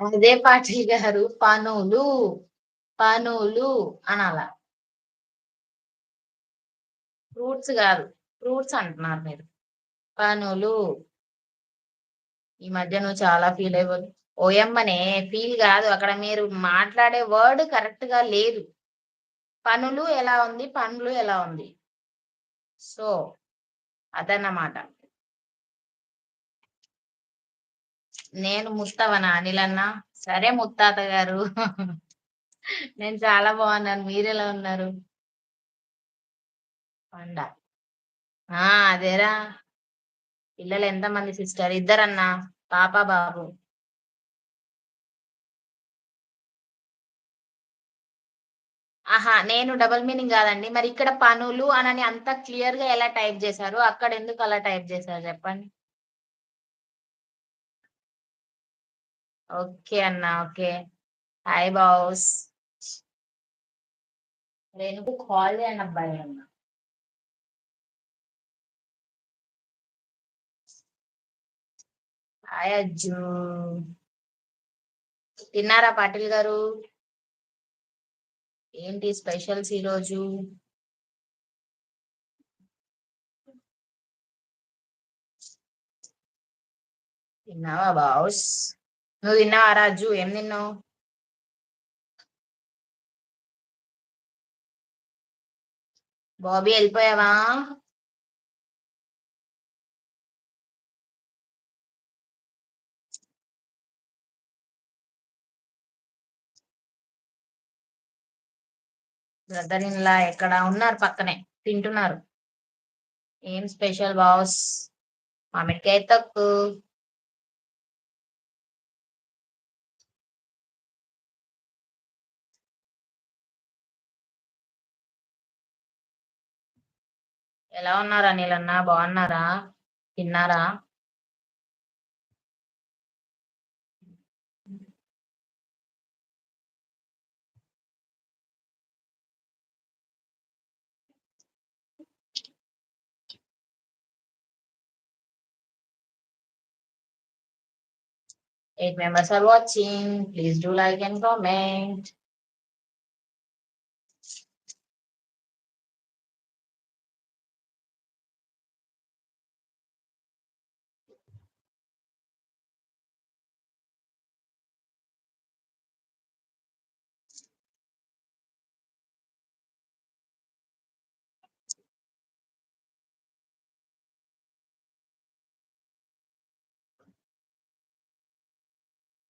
అదే పాటిల్ గారు పనులు పనులు అనాల. ఫ్రూట్స్ కాదు, ఫ్రూట్స్ అంటున్నారు మీరు. పనులు. ఈ మధ్య నువ్వు చాలా ఫీల్ అయిపోదు. ఓయమ్మనే ఫీల్ కాదు, అక్కడ మీరు మాట్లాడే వర్డ్ కరెక్ట్ గా లేదు. పనులు ఎలా ఉంది, పనులు ఎలా ఉంది. సో అదన్నమాట. నేను ముత్తవనా అనిలన్నా? సరే ముత్తాత గారు. నేను చాలా బాగున్నాను, మీరెలా ఉన్నారు? పండ అదేరా. పిల్లలు ఎంతమంది సిస్టర్? ఇద్దరన్నా, పాప బాబు. ఆహా, నేను డబుల్ మీనింగ్ కాదండి. మరి ఇక్కడ పనులు అనని అంత క్లియర్ గా ఎలా టైప్ చేశారు, అక్కడ ఎందుకు అలా టైప్ చేశారు చెప్పండి. ఓకే అన్న, ఓకే. Hi boss. రేణుకు కాల్ చేయను అబ్బాయి అన్న. హాయ్ అజ్జు. తిన్నారా పాటిల్ గారు? ఏంటి స్పెషల్స్ ఈరోజు? తిన్నావా బాస్? నువ్వు తిన్నావా రాజు? ఏం తిన్నావు? బాబీ వెళ్ళిపోయావా? బ్రదర్ ఇన్ లా ఎక్కడ ఉన్నారు? పక్కనే తింటున్నారు. ఏం స్పెషల్ బాస్? మామిడికాయ తక్కువ. ఎలా ఉన్నారు అనిల్ అన్న? బాగున్నారా? తిన్నారా? Eight members are watching. Please do like and comment.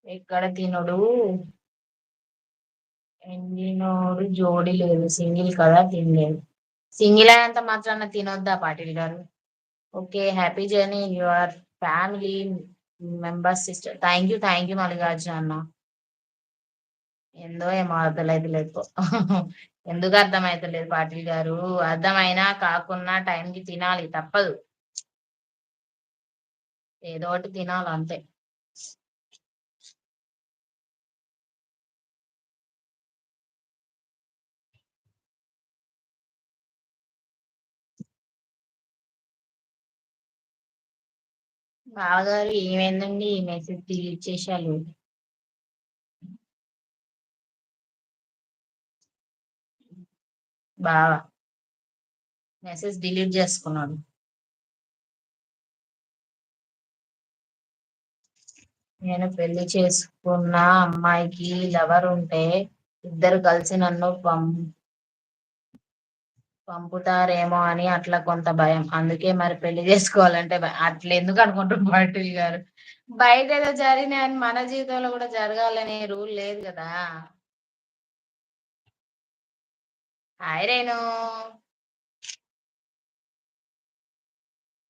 ఎక్కడ తినుడు? ఎండినోడు జోడి లేదు, సింగిల్ కదా తినలేదు. సింగిల్ అయినంత మాత్రాన తినొద్దా పాటిల్ గారు? Okay, happy journey your family members sister. Thank you Mallikarjuna అన్న. ఏందో ఏమో అర్థమైతే లేదు. ఎందుకు అర్థమైతలేదు పాటిల్ గారు? అర్థమైనా కాకున్నా టైంకి తినాలి, తప్పదు. ఏదో ఒకటి తినాలి అంతే. బావగారు ఏమైందండి? ఈ మెసేజ్ డిలీట్ చేశారు. బావా మెసేజ్ డిలీట్ చేసుకున్నాడు. నేను పెళ్లి చేసుకున్న అమ్మాయికి లవర్ ఉంటే ఇద్దరు కలిసి నన్ను పంపుతారేమో అని అట్లా కొంత భయం. అందుకే మరి పెళ్లి చేసుకోవాలంటే అట్లా ఎందుకు అనుకుంటున్నారు పాటిల్ గారు? బయట ఏదో జరిగినా అని మన జీవితంలో కూడా జరగాలనే రూల్ లేదు కదా. Hi Renu.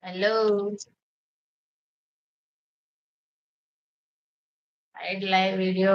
Hello. Hide live video.